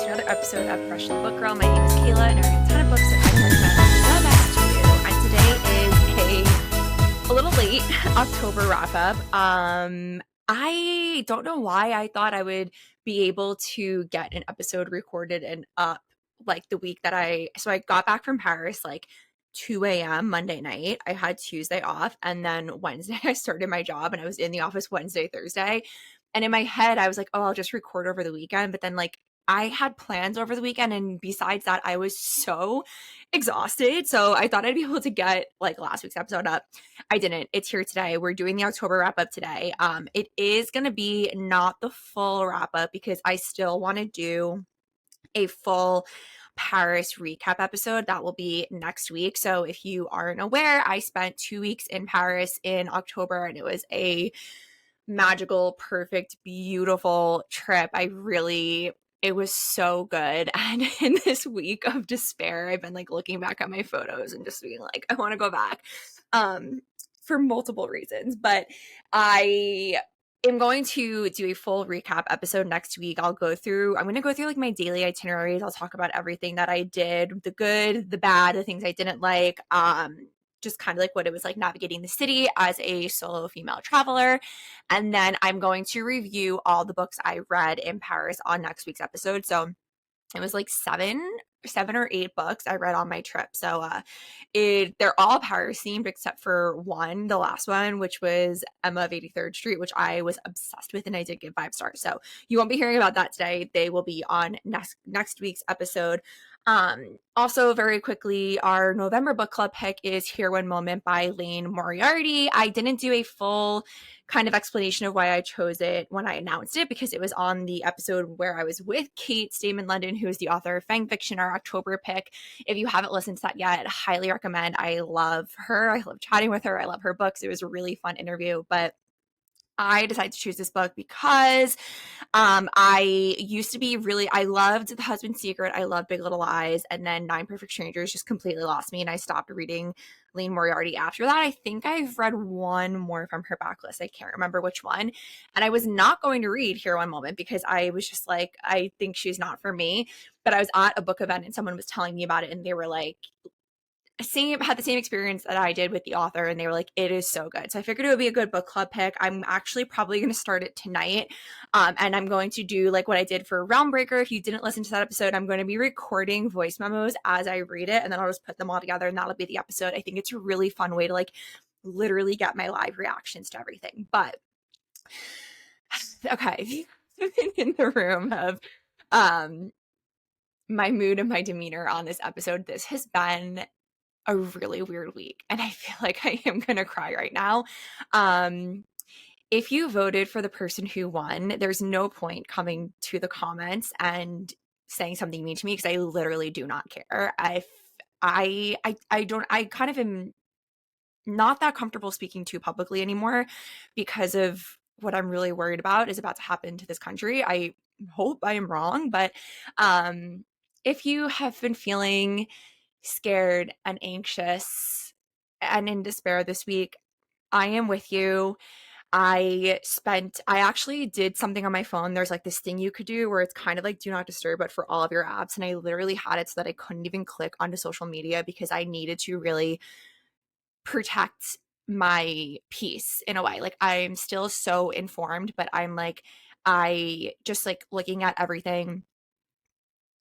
to another episode of Professional Book Girl. My name is Kayla, and I read a ton of books that I recommend the best to you. And today is a little late October wrap-up. I don't know why I thought I would be able to get an episode recorded and up like the week that I got back from Paris like 2 a.m. Monday night. I had Tuesday off, and then Wednesday I started my job and I was in the office Wednesday, Thursday. And in my head, I was like, oh, I'll just record over the weekend. But then, like, I had plans over the weekend. And besides that, I was so exhausted. So I thought I'd be able to get, like, last week's episode up. I didn't. It's here today. We're doing the October wrap up today. It is going to be not the full wrap up because I still want to do a full Paris recap episode. That will be next week. So if you aren't aware, I spent 2 weeks in Paris in October, and it was a magical, perfect, beautiful trip. It was so good. And in this week of despair, I've been like looking back at my photos and just being like, I want to go back for multiple reasons. But I am going to do a full recap episode next week. I'm going to go through like my daily itineraries. I'll talk about everything that I did, the good, the bad, the things I didn't like, just kind of like what it was like navigating the city as a solo female traveler. And then I'm going to review all the books I read in Paris on next week's episode. So it was like seven or eight books I read on my trip. So they're all Paris themed except for one, the last one, which was Emma of 83rd Street, which I was obsessed with, and I did give 5 stars. So you won't be hearing about that today. They will be on next week's episode. Also, very quickly, our November book club pick is Here One Moment by Lane Moriarty. I didn't do a full kind of explanation of why I chose it when I announced it because it was on the episode where I was with Kate Stamen London, who is the author of Fang Fiction, our October pick. If you haven't listened to that yet, highly recommend. I love her. I love chatting with her. I love her books. It was a really fun interview, but I decided to choose this book because I used to be I loved The Husband's Secret. I loved Big Little Lies. And then Nine Perfect Strangers just completely lost me. And I stopped reading Lane Moriarty after that. I think I've read one more from her backlist. I can't remember which one. And I was not going to read Here One Moment because I was just like, I think she's not for me. But I was at a book event and someone was telling me about it. And they were like, had the same experience that I did with the author, and they were like, it is so good. So I figured it would be a good book club pick. I'm actually probably going to start it tonight, and I'm going to do like what I did for Realm Breaker. If you didn't listen to that episode, I'm going to be recording voice memos as I read it, and then I'll just put them all together, and that'll be the episode. I think it's a really fun way to like literally get my live reactions to everything. But okay, in the room of my mood and my demeanor on this episode, this has been a really weird week, and I feel like I am gonna cry right now. If you voted for the person who won, there's no point coming to the comments and saying something mean to me because I literally do not care. I kind of am not that comfortable speaking too publicly anymore because of what I'm really worried about is about to happen to this country. I hope I am wrong, but if you have been feeling scared and anxious and in despair this week, I am with you. I actually did something on my phone. There's like this thing you could do where it's kind of like do not disturb, but for all of your apps. And I literally had it so that I couldn't even click onto social media because I needed to really protect my peace in a way. Like I'm still so informed, but I just like looking at everything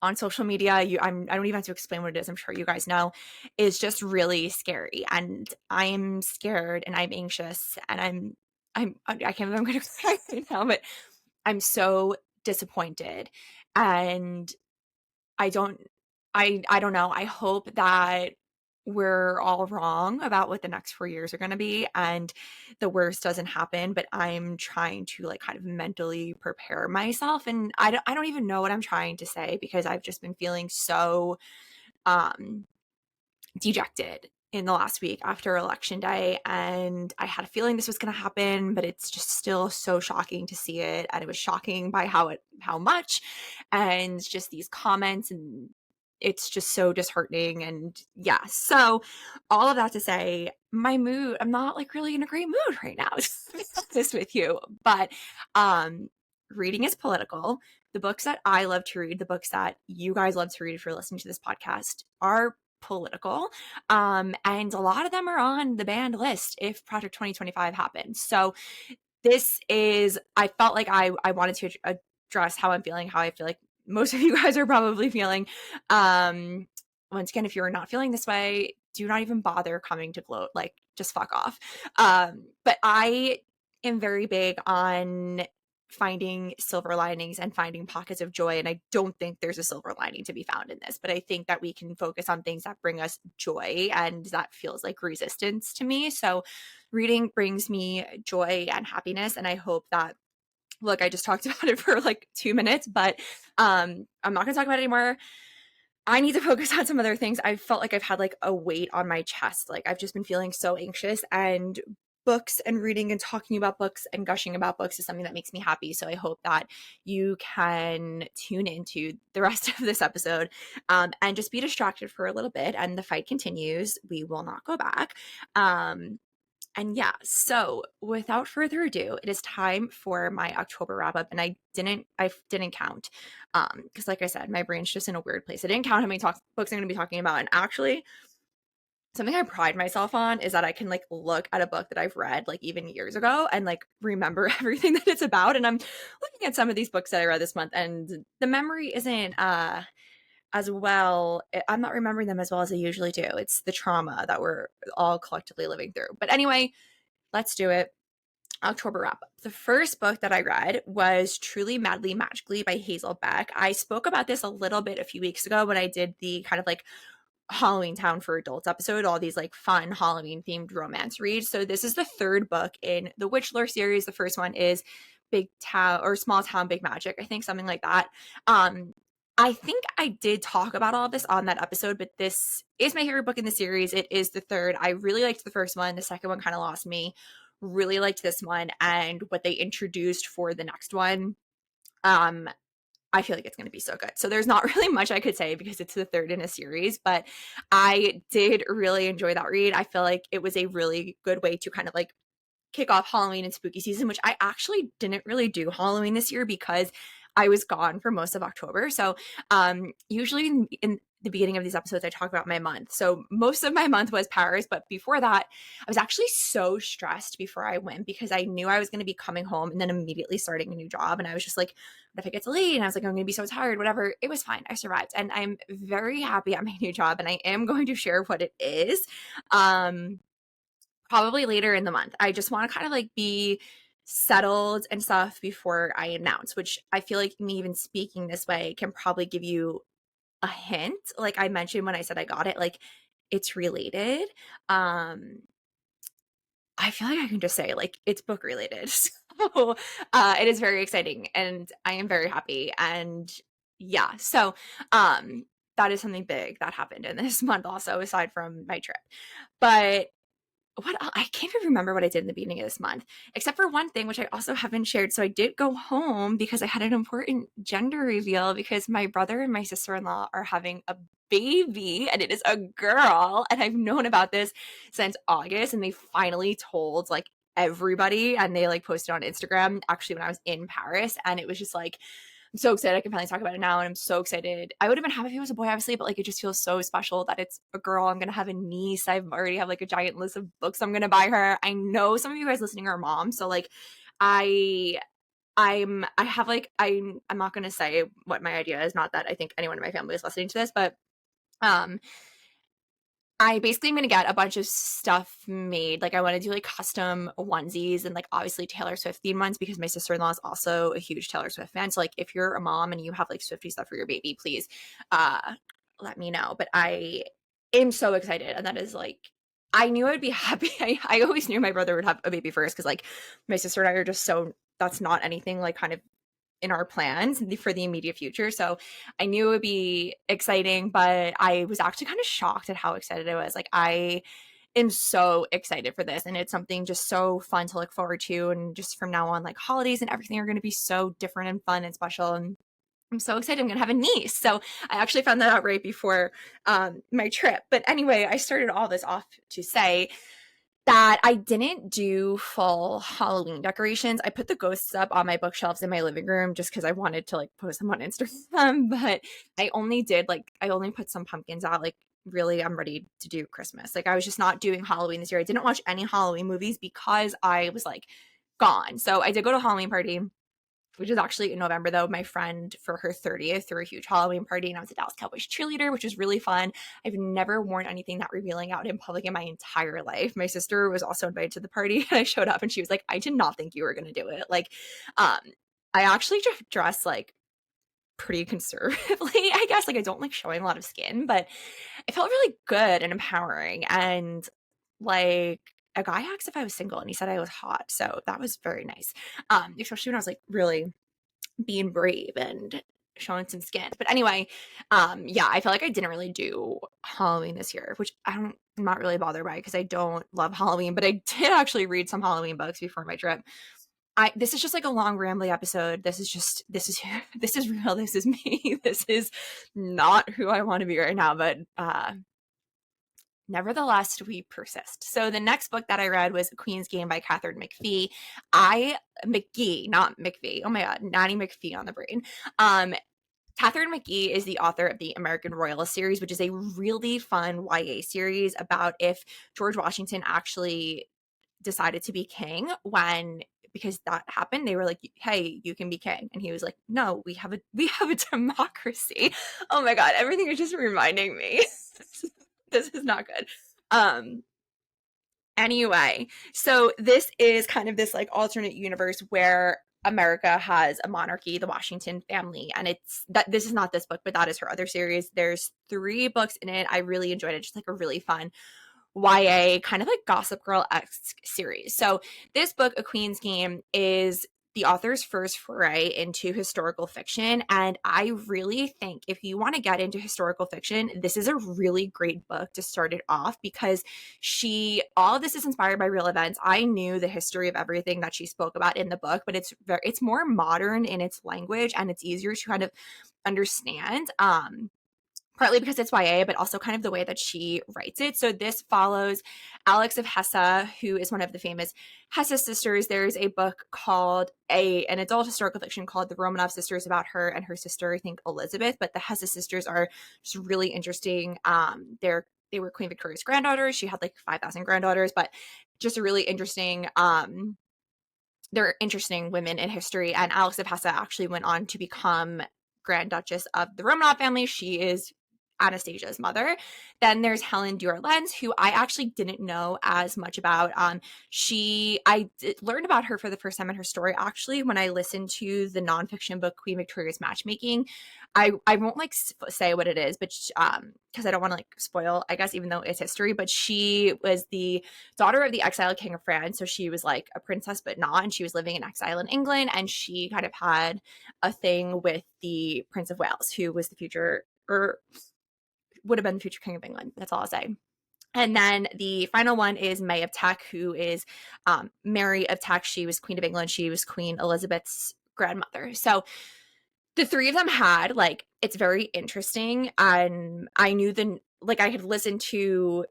on social media, I don't even have to explain what it is. I'm sure you guys know, is just really scary. And I'm scared and I'm anxious and I can't believe I'm going to cry right now, but I'm so disappointed. And I don't know. I hope that we're all wrong about what the next 4 years are going to be and the worst doesn't happen, but I'm trying to like kind of mentally prepare myself, and I don't even know what I'm trying to say because I've just been feeling so dejected in the last week after election day, and I had a feeling this was going to happen, but it's just still so shocking to see it, and it was shocking by how much, and just these comments, and it's just so disheartening. And yeah, so all of that to say, my mood, I'm not like really in a great mood right now to be honest with you, but reading is political. the books that I love to read, the books that you guys love to read if you're listening to this podcast, are political. And a lot of them are on the banned list if Project 2025 happens. So this is, I felt like I wanted to address how I'm feeling, how I feel like most of you guys are probably feeling. Once again, if you're not feeling this way, do not even bother coming to gloat. Like, just fuck off. But I am very big on finding silver linings and finding pockets of joy. And I don't think there's a silver lining to be found in this, but I think that we can focus on things that bring us joy, and that feels like resistance to me. So reading brings me joy and happiness. And I hope that, look, I just talked about it for like 2 minutes, but I'm not gonna talk about it anymore. I need to focus on some other things. I felt like I've had like a weight on my chest. Like I've just been feeling so anxious, and books and reading and talking about books and gushing about books is something that makes me happy. So I hope that you can tune into the rest of this episode and just be distracted for a little bit. And the fight continues. We will not go back. And yeah, so without further ado, it is time for my October wrap up. And I didn't count. Because like I said, my brain's just in a weird place. I didn't count how many books I'm gonna be talking about. And actually, something I pride myself on is that I can like look at a book that I've read like even years ago and like remember everything that it's about. And I'm looking at some of these books that I read this month, and the memory isn't as well. I'm not remembering them as well as I usually do. It's the trauma that we're all collectively living through. But anyway, let's do it. October wrap up. The first book that I read was Truly Madly Magically by Hazel Beck. I spoke about this a little bit a few weeks ago when I did the kind of like Halloween Town for Adults episode, all these like fun Halloween themed romance reads. So this is the third book in the Witch Lore series. The first one is Big Town or Small Town Big Magic, I think, something like that. I think I did talk about all of this on that episode, but this is my favorite book in the series. It is the third. I really liked the first one. The second one kind of lost me. Really liked this one and what they introduced for the next one. I feel like it's going to be so good. So there's not really much I could say because it's the third in a series, but I did really enjoy that read. I feel like it was a really good way to kind of like kick off Halloween and spooky season, which I actually didn't really do Halloween this year because I was gone for most of October. So usually in the beginning of these episodes, I talk about my month. So most of my month was Paris, but before that, I was actually so stressed before I went because I knew I was going to be coming home and then immediately starting a new job. And I was just like, what if I get delayed? And I was like, I'm going to be so tired, whatever. It was fine. I survived. And I'm very happy at my new job. And I am going to share what it is. Probably later in the month. I just want to kind of like be settled and stuff before I announce, which I feel like me even speaking this way can probably give you a hint. Like I mentioned when I said I got it, like it's related. I feel like I can just say like it's book related. So it is very exciting and I am very happy. And yeah, so that is something big that happened in this month also aside from my trip. But what I can't even remember what I did in the beginning of this month, except for one thing, which I also haven't shared. So I did go home because I had an important gender reveal because my brother and my sister-in-law are having a baby and it is a girl. And I've known about this since August and they finally told like everybody and they like posted on Instagram actually when I was in Paris. And it was just like, I'm so excited I can finally talk about it now. And I'm so excited. I would have been happy if it was a boy, obviously, but like it just feels so special that it's a girl. I'm gonna have a niece. I've already have like a giant list of books I'm gonna buy her. I know some of you guys listening are moms, so like I have like I'm not gonna say what my idea is, not that I think anyone in my family is listening to this, but um I basically am gonna get a bunch of stuff made. Like I want to do like custom onesies and like obviously Taylor Swift themed ones because my sister-in-law is also a huge Taylor Swift fan. So like if you're a mom and you have like Swiftie stuff for your baby, please let me know. But I am so excited. And that is like I knew I would be happy. I always knew my brother would have a baby first because like my sister and I are just so that's not anything like kind of in our plans for the immediate future. So I knew it would be exciting, but I was actually kind of shocked at how excited I was. Like I am so excited for this and it's something just so fun to look forward to. And just from now on, like holidays and everything are going to be so different and fun and special. And I'm so excited. I'm going to have a niece. So I actually found that out right before my trip. But anyway, I started all this off to say that I didn't do full Halloween decorations. I put the ghosts up on my bookshelves in my living room just because I wanted to like post them on Instagram. But I only put some pumpkins out. Like, really, I'm ready to do Christmas. Like, I was just not doing Halloween this year. I didn't watch any Halloween movies because I was like gone. So I did go to a Halloween party, which is actually in November, though. My friend, for her 30th, threw a huge Halloween party, and I was a Dallas Cowboys cheerleader, which was really fun. I've never worn anything that revealing out in public in my entire life. My sister was also invited to the party, and I showed up, and she was like, I did not think you were going to do it. Like, I actually just dress like pretty conservatively, I guess. Like, I don't like showing a lot of skin, but it felt really good and empowering. And like, a guy asked if I was single, and he said I was hot. So that was very nice. Especially when I was like really being brave and showing some skin. But anyway, yeah, I feel like I didn't really do Halloween this year, which I'm not really bothered by because I don't love Halloween, but I did actually read some Halloween books before my trip. This is just like a long rambly episode. This is this is real. This is me. This is not who I want to be right now, but nevertheless, we persist. So the next book that I read was Queen's Game by Catherine McPhee. McGee, not McPhee. Oh my God, Nanny McPhee on the brain. Catherine McGee is the author of the American Royalist series, which is a really fun YA series about if George Washington actually decided to be king when, because that happened, they were like, hey, you can be king, and he was like, no, we have a democracy. Oh my God, everything is just reminding me. This is not good. Anyway, so this is kind of this like alternate universe where America has a monarchy, the Washington family, and it's that this is not this book, but that is her other series. There's 3 books in it. I really enjoyed it. Just like a really fun YA kind of like Gossip Girl-esque series. So this book, A Queen's Game, is the author's first foray into historical fiction. And I really think if you want to get into historical fiction, this is a really great book to start it off because all of this is inspired by real events. I knew the history of everything that she spoke about in the book, but it's more modern in its language and it's easier to kind of understand. Partly because it's YA, but also kind of the way that she writes it. So this follows Alex of Hesse, who is one of the famous Hesse sisters. There's a book called an adult historical fiction called The Romanov Sisters about her and her sister, I think Elizabeth. But the Hesse sisters are just really interesting. They were Queen Victoria's granddaughters. She had like 5,000 granddaughters, but just a really interesting. They're interesting women in history. And Alex of Hesse actually went on to become Grand Duchess of the Romanov family. She is Anastasia's mother. Then there's Helen Durlens, who I actually didn't know as much about. Learned about her for the first time in her story actually when I listened to the nonfiction book Queen Victoria's Matchmaking. I won't like say what it is, but because I don't want to like spoil, I guess, even though it's history. But she was the daughter of the exiled king of France, so she was like a princess but not, and she was living in exile in England, and she kind of had a thing with the Prince of Wales, who was the future, or would have been the future king of England. That's all I'll say. And then the final one is May of Teck, who is Mary of Teck. She was Queen of England. She was Queen Elizabeth's grandmother. So the 3 of them had like, it's very interesting. And I knew I had listened to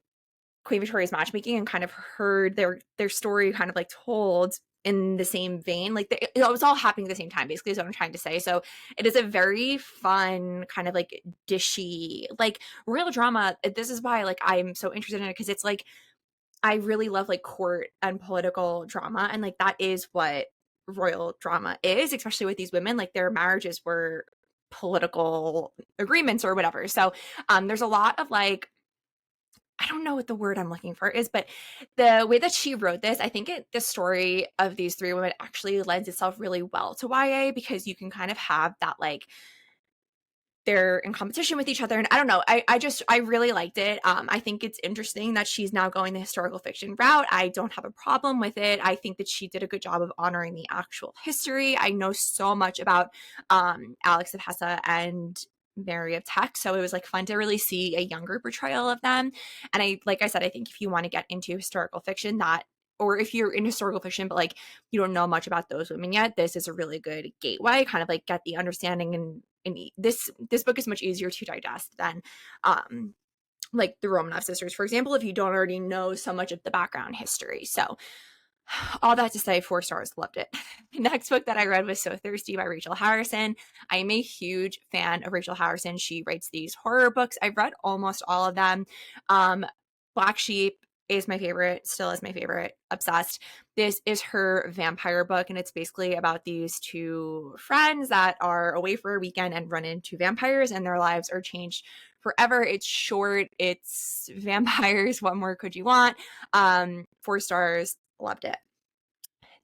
Queen Victoria's Matchmaking and kind of heard their story kind of like told in the same vein. Like it was all happening at the same time, basically is what I'm trying to say. So it is a very fun kind of like dishy, like royal drama. This is why like I'm so interested in it, because it's like I really love like court and political drama, and like that is what royal drama is, especially with these women. Like their marriages were political agreements or whatever. So there's a lot of like, I don't know what the word I'm looking for is, but the way that she wrote this, I think the story of these 3 women actually lends itself really well to YA, because you can kind of have that like they're in competition with each other. And I don't know, I really liked it. I think it's interesting that she's now going the historical fiction route. I don't have a problem with it. I think that she did a good job of honoring the actual history. I know so much about Alex of Hesse and Mary of Teck, so it was like fun to really see a younger portrayal of them. And like I said, I think if you want to get into historical fiction, that, or if you're in historical fiction but like you don't know much about those women yet, this is a really good gateway, kind of like get the understanding. And this book is much easier to digest than like the Romanov sisters, for example, if you don't already know so much of the background history. So all that to say, 4 stars, loved it. The next book that I read was So Thirsty by Rachel Harrison. I am a huge fan of Rachel Harrison. She writes these horror books. I've read almost all of them. Black Sheep is my favorite, still is my favorite, obsessed. This is her vampire book, and it's basically about these two friends that are away for a weekend and run into vampires, and their lives are changed forever. It's short, it's vampires. What more could you want? 4 stars, loved it.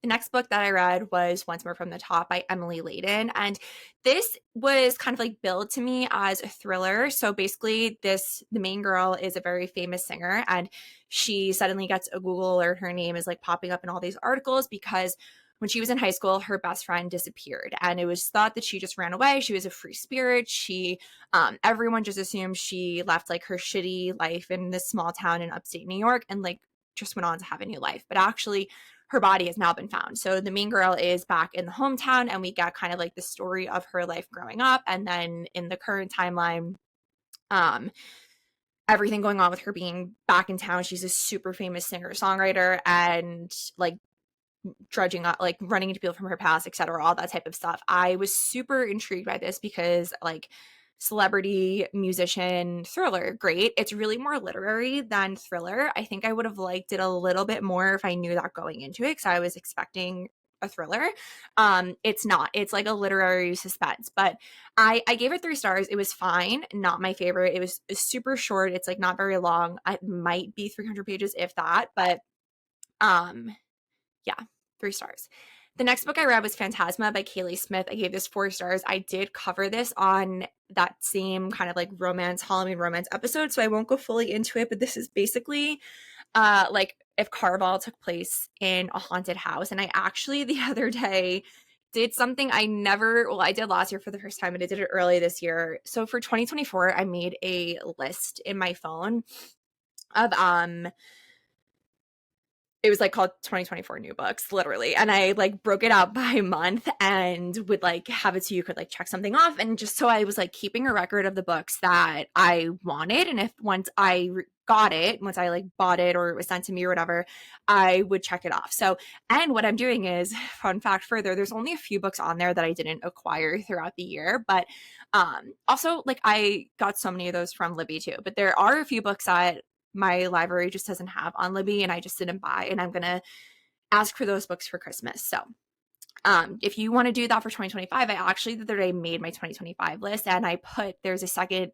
The next book that I read was Once More from the Top by Emily Layden. And this was kind of like billed to me as a thriller. So basically, the main girl is a very famous singer, and she suddenly gets a Google alert. Her name is like popping up in all these articles because when she was in high school, her best friend disappeared, and it was thought that she just ran away. She was a free spirit. Everyone just assumed she left like her shitty life in this small town in upstate New York and like just went on to have a new life. But actually, her body has now been found. So the main girl is back in the hometown, and we get kind of like the story of her life growing up. And then in the current timeline, everything going on with her being back in town. She's a super famous singer-songwriter and like drudging up, like running into people from her past, etc., all that type of stuff. I was super intrigued by this because like celebrity musician thriller, great. It's really more literary than thriller. I think I would have liked it a little bit more if I knew that going into it, because I was expecting a thriller. It's not. It's like a literary suspense, but I gave it 3 stars. It was fine, not my favorite. It was super short. It's like not very long. It might be 300 pages if that, but yeah, 3 stars. The next book I read was Phantasma by Kayla Smith. I gave this 4 stars. I did cover this on that same kind of like romance, Halloween romance episode, so I won't go fully into it, but this is basically like if Caraval took place in a haunted house. And I actually the other day did something I did last year for the first time, and I did it early this year. So for 2024, I made a list in my phone of it was like called 2024 new books, literally. And I like broke it out by month and would like have it so you could like check something off. And just so I was like keeping a record of the books that I wanted. And if once I got it, once I like bought it or it was sent to me or whatever, I would check it off. So, and what I'm doing is, fun fact further, there's only a few books on there that I didn't acquire throughout the year. But also like I got so many of those from Libby too. But there are a few books that my library just doesn't have on Libby and I just didn't buy, and I'm gonna ask for those books for Christmas. So if you want to do that for 2025, I actually the other day made my 2025 list, and I put there's a second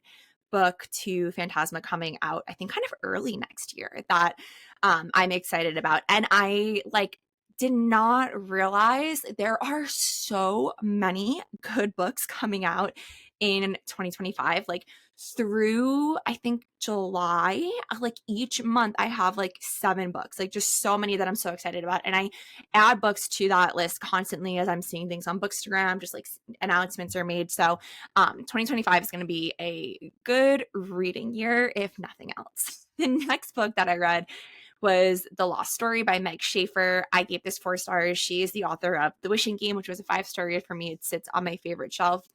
book to Phantasma coming out, I think kind of early next year, that I'm excited about. And I like did not realize there are so many good books coming out in 2025. Like through I think July, like each month I have like 7 books, like just so many that I'm so excited about. And I add books to that list constantly as I'm seeing things on Bookstagram, just like announcements are made. So 2025 is going to be a good reading year, if nothing else. The next book that I read was The Lost Story by Meg Schaefer. I gave this 4 stars. She is the author of The Wishing Game, which was a 5-star read for me. It sits on my favorite shelf.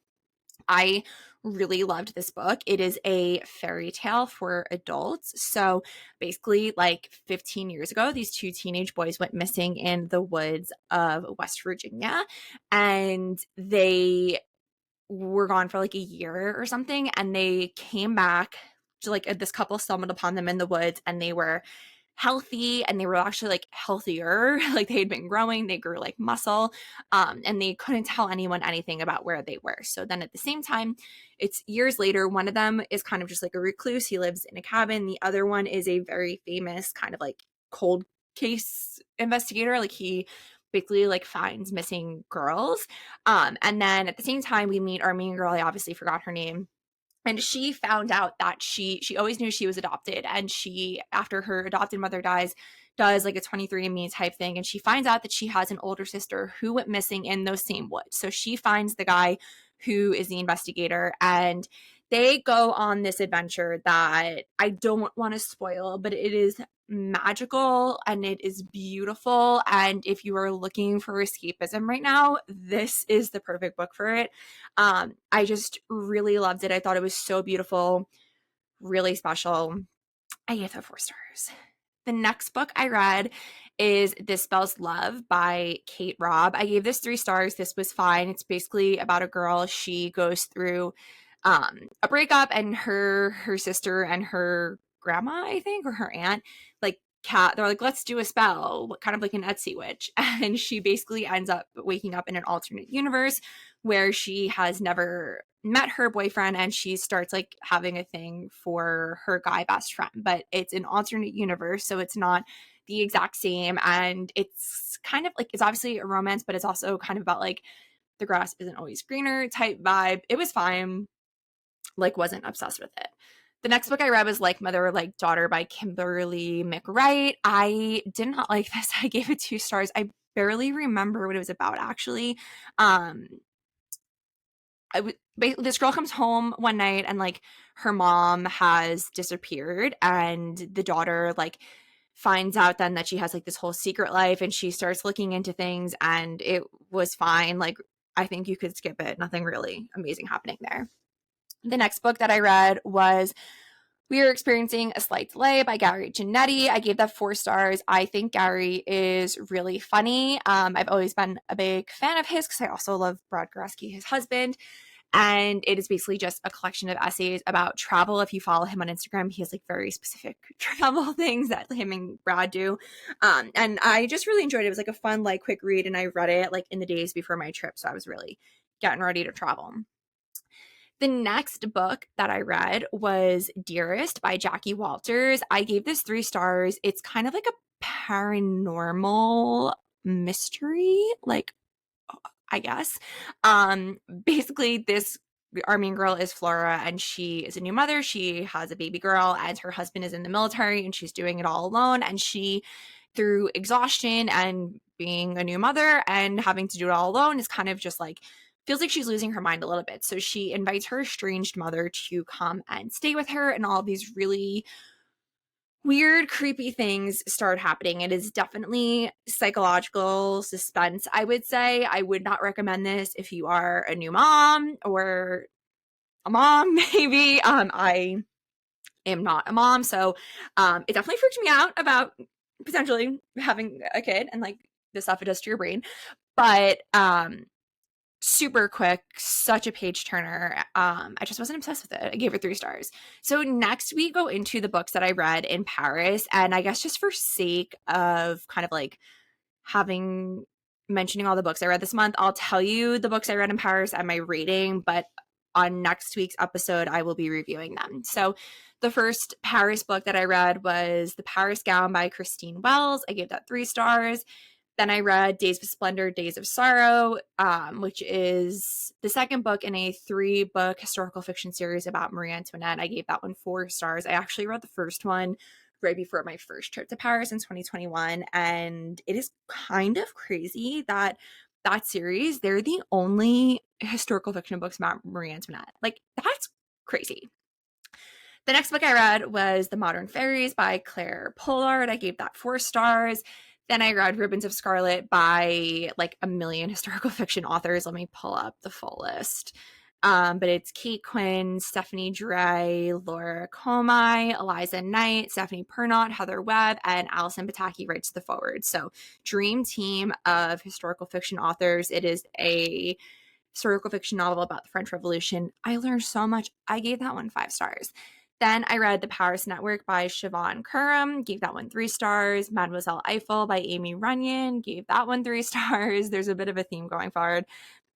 I really loved this book. It is a fairy tale for adults. So basically, like 15 years ago, these two teenage boys went missing in the woods of West Virginia, and they were gone for like a year or something. And they came back to like this couple stumbled upon them in the woods, and they were healthy, and they were actually like healthier. Like they had been growing, they grew like muscle, and they couldn't tell anyone anything about where they were. So then at the same time, it's years later, one of them is kind of just like a recluse, he lives in a cabin. The other one is a very famous kind of like cold case investigator, like he basically like finds missing girls. And then at the same time, we meet our main girl. I obviously forgot her name, and she found out that she always knew she was adopted, and she, after her adopted mother dies, does like a 23andMe type thing, and she finds out that she has an older sister who went missing in those same woods. So she finds the guy who is the investigator, and they go on this adventure that I don't want to spoil, but it is magical and it is beautiful. And if you are looking for escapism right now, this is the perfect book for it. I just really loved it. I thought it was so beautiful. really special. I gave that 4 stars. The next book I read is This Spells Love by Kate Robb. I gave this 3 stars. This was fine. It's basically about a girl. She goes through a breakup, and her sister and her grandma, I think, or her aunt, like they're like, let's do a spell, kind of like an Etsy witch. And she basically ends up waking up in an alternate universe where she has never met her boyfriend, and she starts like having a thing for her guy best friend, but it's an alternate universe, so it's not the exact same. And it's kind of like, it's obviously a romance, but it's also kind of about like the grass isn't always greener type vibe. It was fine, like wasn't obsessed with it. The next book I read was Like Mother, Like Daughter by Kimberly McWright. I did not like this. I gave it 2 stars. I barely remember what it was about, actually. This girl comes home one night, and like her mom has disappeared, and the daughter like finds out then that she has like this whole secret life, and she starts looking into things, and it was fine. Like, I think you could skip it. Nothing really amazing happening there. The next book that I read was We Are Experiencing a Slight Delay by Gary Janetti. I gave that 4 stars. I think Gary is really funny. I've always been a big fan of his because I also love Brad Goreski, his husband. And it is basically just a collection of essays about travel. If you follow him on Instagram, he has like very specific travel things that him and Brad do. And I just really enjoyed it. It was like a fun, like quick read. And I read it like in the days before my trip. So I was really getting ready to travel. The next book that I read was Dearest by Jackie Walters. I gave this 3 stars. It's kind of like a paranormal mystery, like, I guess. Basically, our main girl is Flora, and she is a new mother. She has a baby girl, and her husband is in the military, and she's doing it all alone. And she, through exhaustion and being a new mother and having to do it all alone, is kind of just like, feels like she's losing her mind a little bit. So she invites her estranged mother to come and stay with her, and all these really weird, creepy things start happening. It is definitely psychological suspense, I would say. I would not recommend this if you are a new mom or a mom, maybe. I am not a mom, so it definitely freaked me out about potentially having a kid and like the stuff it does to your brain. But super quick, such a page turner. I just wasn't obsessed with it. I gave it 3 stars. So next we go into the books that I read in Paris, and I guess just for sake of kind of like having mentioning all the books I read this month, I'll tell you the books I read in Paris and my rating, but on next week's episode I will be reviewing them. So the first Paris book that I read was The Paris Gown by Christine Wells. I gave that 3 stars. Then I read Days of Splendor, Days of Sorrow, which is the second book in a 3-book historical fiction series about Marie Antoinette. I gave that one 4 stars. I actually read the first one right before my first trip to Paris in 2021, and it is kind of crazy that that series, they're the only historical fiction books about Marie Antoinette. Like, that's crazy. The next book I read was The Modern Fairies by Claire Pollard. I gave that 4 stars. Then I read Ribbons of Scarlet by like a million historical fiction authors. Let me pull up the full list. But it's Kate Quinn, Stephanie Dray, Laura Comey, Eliza Knight, Stephanie Pernot, Heather Webb, and Alison Pataki writes the forward. So dream team of historical fiction authors. It is a historical fiction novel about the French Revolution. I learned so much. I gave that one 5 stars. Then I read The Paris Network by Siobhan Curran, gave that one 3 stars. Mademoiselle Eiffel by Amy Runyon, gave that one 3 stars. There's a bit of a theme going forward.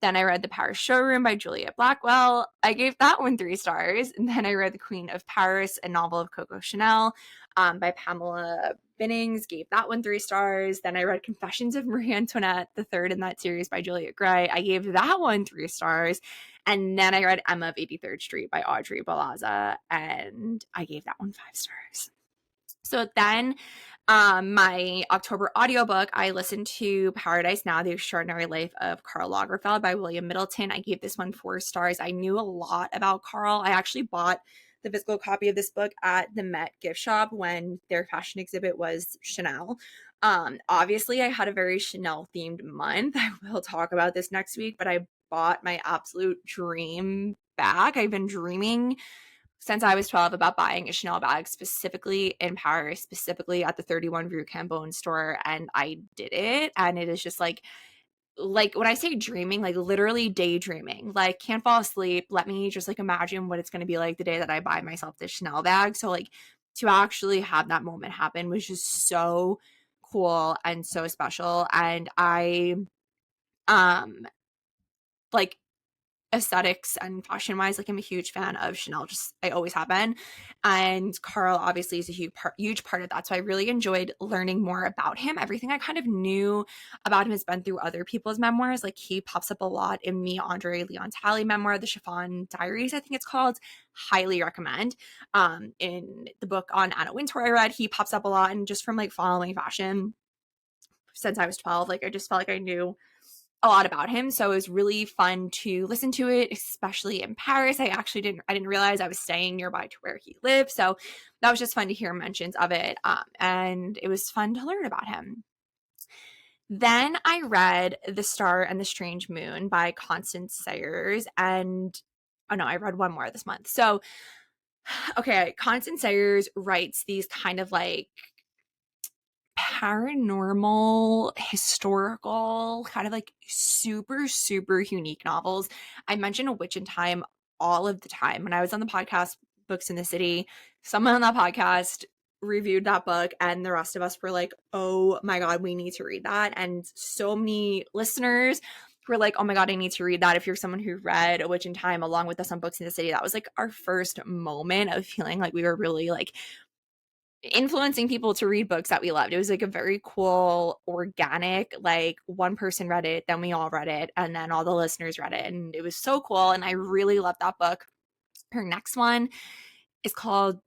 Then I read The Paris Showroom by Julia Blackwell. I gave that one 3 stars. And then I read The Queen of Paris, a novel of Coco Chanel by Pamela Binnings, gave that one 3 stars. Then I read Confessions of Marie Antoinette, the third in that series by Juliet Gray. I gave that one 3 stars. And then I read Emma of 83rd Street by Audrey Balaza, and I gave that one 5 stars. So then my October audiobook, I listened to Paradise Now, The Extraordinary Life of Karl Lagerfeld by William Middleton. I gave this one 4 stars. I knew a lot about Karl. I actually bought the physical copy of this book at the Met gift shop when their fashion exhibit was Chanel. Obviously, I had a very Chanel themed month. I will talk about this next week, but I bought my absolute dream bag. I've been dreaming since I was 12 about buying a Chanel bag, specifically in Paris, specifically at the 31 Rue Cambon store, and I did it. And it is just like when I say dreaming, like literally daydreaming, like can't fall asleep. Let me just like imagine what it's going to be like the day that I buy myself this Chanel bag. So like to actually have that moment happen was just so cool and so special. And I, like aesthetics and fashion wise, like I'm a huge fan of Chanel, just I always have been. And Carl obviously is a huge part of that. So I really enjoyed learning more about him. Everything I kind of knew about him has been through other people's memoirs. Like he pops up a lot in me Andre Leon Talley memoir, The Chiffon Diaries, I think it's called. Highly recommend. In the book on Anna Wintour I read, he pops up a lot, and just from like following fashion since I was 12, like I just felt like I knew a lot about him. So it was really fun to listen to it, especially in Paris. I didn't realize I was staying nearby to where he lived. So that was just fun to hear mentions of it. And it was fun to learn about him. Then I read The Star and the Strange Moon by Constance Sayers. And oh no, I read one more this month. So, okay, Constance Sayers writes these kind of like paranormal, historical, kind of like super, super unique novels. I mention A Witch in Time all of the time. When I was on the podcast Books in the City, someone on that podcast reviewed that book, and the rest of us were like, oh my God, we need to read that. And so many listeners were like, oh my God, I need to read that. If you're someone who read A Witch in Time along with us on Books in the City, that was like our first moment of feeling like we were really like influencing people to read books that we loved. It was like a very cool, organic, like one person read it, then we all read it, and then all the listeners read it. And it was so cool. And I really loved that book. Her next one is called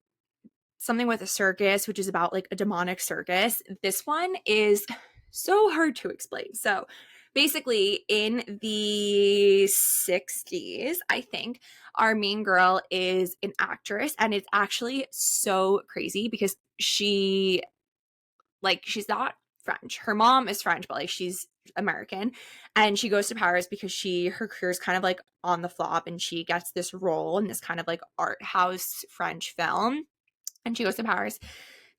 Something with a Circus, which is about like a demonic circus. This one is so hard to explain. So basically, in the 60s, I think, our main girl is an actress, and it's actually so crazy because she's not French. Her mom is French, but like she's American, and she goes to Paris because her career is kind of like on the flop, and she gets this role in this kind of like art house French film, and she goes to Paris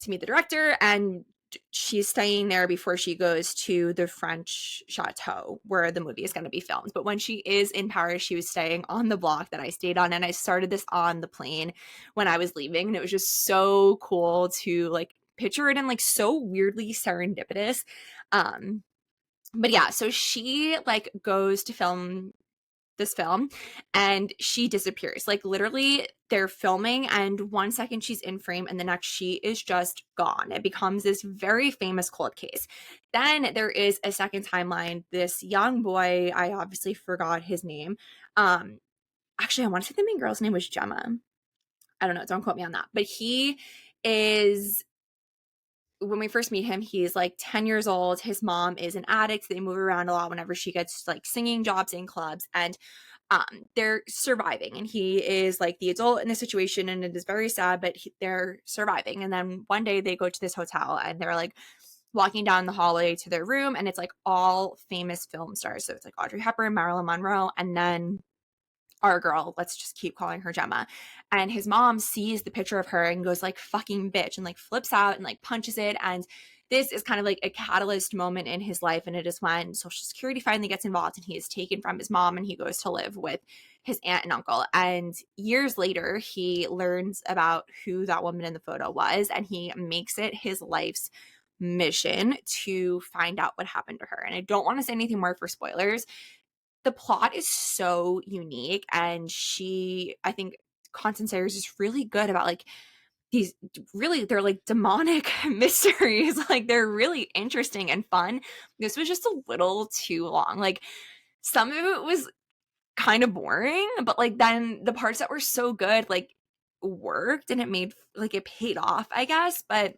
to meet the director, and she's staying there before she goes to the French chateau where the movie is going to be filmed. But when she is in Paris, she was staying on the block that I stayed on, and I started this on the plane when I was leaving, and it was just so cool to like picture it, and like so weirdly serendipitous. But yeah, so she like goes to film this film, and she disappears. Like literally they're filming, and 1 second she's in frame and the next she is just gone. It becomes this very famous cold case. Then there is a second timeline. This young boy, I obviously forgot his name. Actually, I want to say the main girl's name was Gemma. I don't know, don't quote me on that. But he is, when we first meet him, he's like 10 years old. His mom is an addict. They move around a lot whenever she gets like singing jobs in clubs, and they're surviving, and he is like the adult in the situation, and it is very sad, but they're surviving. And then one day they go to this hotel, and they're like walking down the hallway to their room, and it's like all famous film stars. So it's like Audrey Hepburn, Marilyn Monroe, and then our girl, let's just keep calling her Gemma. And his mom sees the picture of her and goes like fucking bitch, and like flips out and like punches it. And this is kind of like a catalyst moment in his life, and it is when Social Security finally gets involved, and he is taken from his mom, and he goes to live with his aunt and uncle. And years later he learns about who that woman in the photo was, and he makes it his life's mission to find out what happened to her. And I don't want to say anything more for spoilers. The plot is so unique, and I think Constance Sayers is really good about like these really, they're like demonic mysteries. Like they're really interesting and fun. This was just a little too long. Like some of it was kind of boring, but like then the parts that were so good like worked, and it made like it paid off, I guess. But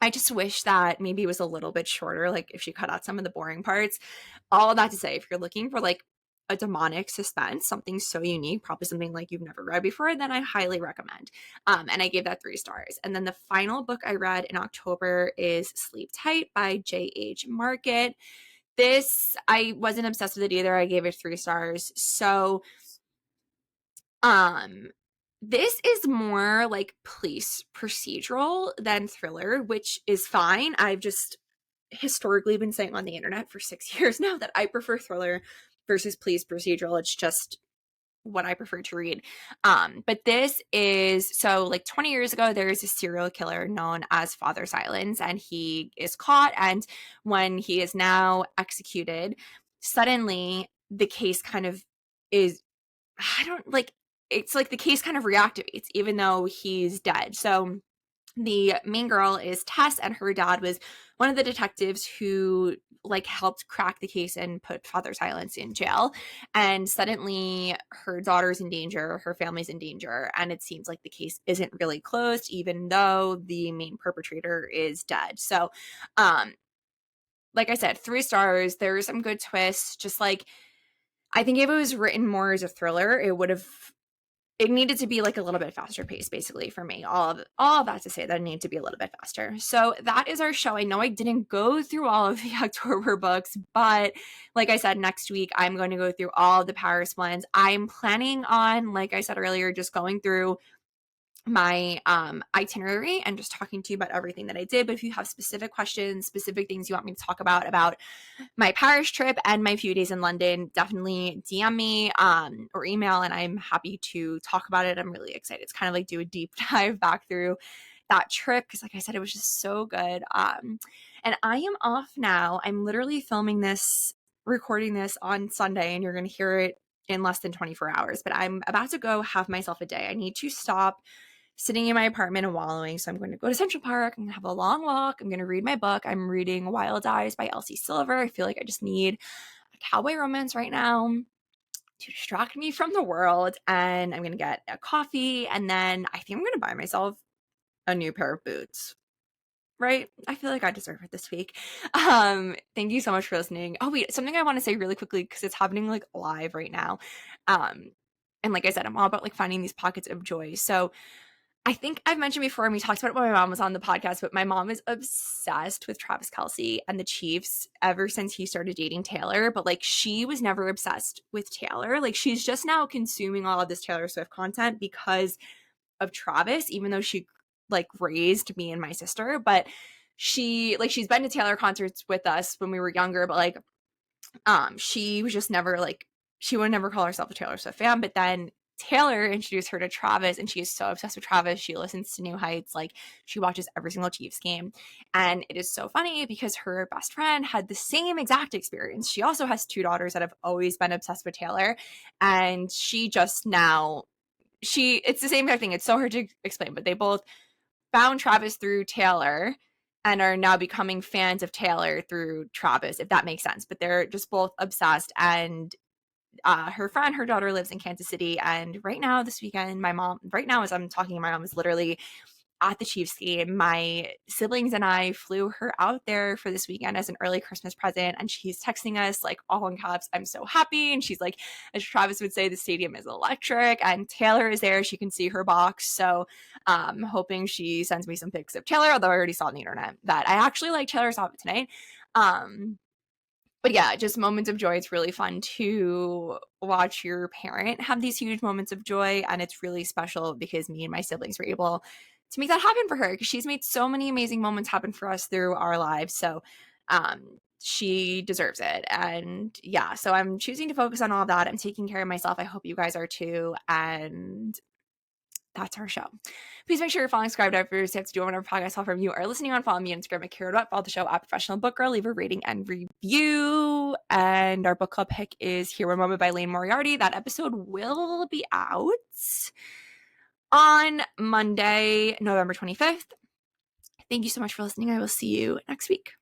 I just wish that maybe it was a little bit shorter, like if she cut out some of the boring parts. All of that to say, if you're looking for like a demonic suspense, something so unique, probably something like you've never read before, then I highly recommend. And I gave that 3 stars. And then the final book I read in October is Sleep Tight by J.H. Market. This, I wasn't obsessed with it either. I gave it 3 stars. So, um, This is more like police procedural than thriller, which is fine. I've just historically been saying on the internet for 6 years now that I prefer thriller versus police procedural. It's just what I prefer to read. But this is so like 20 years ago, there is a serial killer known as Father Silence, and he is caught. And when he is now executed, suddenly the case kind of is, I don't like, it's like the case kind of reactivates, even though he's dead. So the main girl is Tess, and her dad was one of the detectives who like helped crack the case and put Father Silence in jail. And suddenly her daughter's in danger, her family's in danger, and it seems like the case isn't really closed, even though the main perpetrator is dead. So, like I said, 3 stars. There are some good twists. Just like, I think if it was written more as a thriller, it needed to be like a little bit faster pace, basically, for me. All of that to say that it needed to be a little bit faster. So that is our show. I know I didn't go through all of the October books, but like I said, next week I'm going to go through all the Paris ones. I'm planning on, like I said earlier, just going through my itinerary and just talking to you about everything that I did. But if you have specific questions, specific things you want me to talk about my Paris trip and my few days in London, definitely DM me or email, and I'm happy to talk about it. I'm really excited. It's kind of like do a deep dive back through that trip because, like I said, it was just so good. And I am off now. I'm literally recording this on Sunday, and you're going to hear it in less than 24 hours. But I'm about to go have myself a day. I need to stop sitting in my apartment and wallowing. So I'm going to go to Central Park. I'm going to have a long walk. I'm going to read my book. I'm reading Wild Eyes by Elsie Silver. I feel like I just need a cowboy romance right now to distract me from the world. And I'm going to get a coffee. And then I think I'm going to buy myself a new pair of boots. Right? I feel like I deserve it this week. Thank you so much for listening. Oh, wait, something I want to say really quickly because it's happening like live right now. And like I said, I'm all about like finding these pockets of joy. So I think I've mentioned before, and we talked about it when my mom was on the podcast, but my mom is obsessed with Travis Kelce and the Chiefs ever since he started dating Taylor. But like, she was never obsessed with Taylor. Like, she's just now consuming all of this Taylor Swift content because of Travis, even though she like raised me and my sister. But she's been to Taylor concerts with us when we were younger, but like, she was just never like, she would never call herself a Taylor Swift fan. But then Taylor introduced her to Travis, and she is so obsessed with Travis. She listens to New Heights, like she watches every single Chiefs game. And it is so funny because her best friend had the same exact experience. She also has 2 daughters that have always been obsessed with Taylor, and she just now it's the same exact thing. It's so hard to explain, but they both found Travis through Taylor and are now becoming fans of Taylor through Travis, if that makes sense. But they're just both obsessed. And her daughter lives in Kansas City. And right now, this weekend, right now, as I'm talking, my mom is literally at the Chiefs game. My siblings and I flew her out there for this weekend as an early Christmas present. And she's texting us like all in caps, "I'm so happy." And she's like, as Travis would say, the stadium is electric. And Taylor is there. She can see her box. So hoping she sends me some pics of Taylor, although I already saw on the internet that I actually like Taylor's outfit tonight. But yeah, just moments of joy. It's really fun to watch your parent have these huge moments of joy. And it's really special because me and my siblings were able to make that happen for her because she's made so many amazing moments happen for us through our lives. So she deserves it. And yeah, so I'm choosing to focus on all of that. I'm taking care of myself. I hope you guys are too. And that's our show. Please make sure you're following, subscribe, whatever you have to do on whatever podcast platform you are listening on. Follow me on Instagram at Kira. Follow the show at Professional Book Girl. Leave a rating and review. And our book club pick is Here One Moment by Lane Moriarty. That episode will be out on Monday, November 25th. Thank you so much for listening. I will see you next week.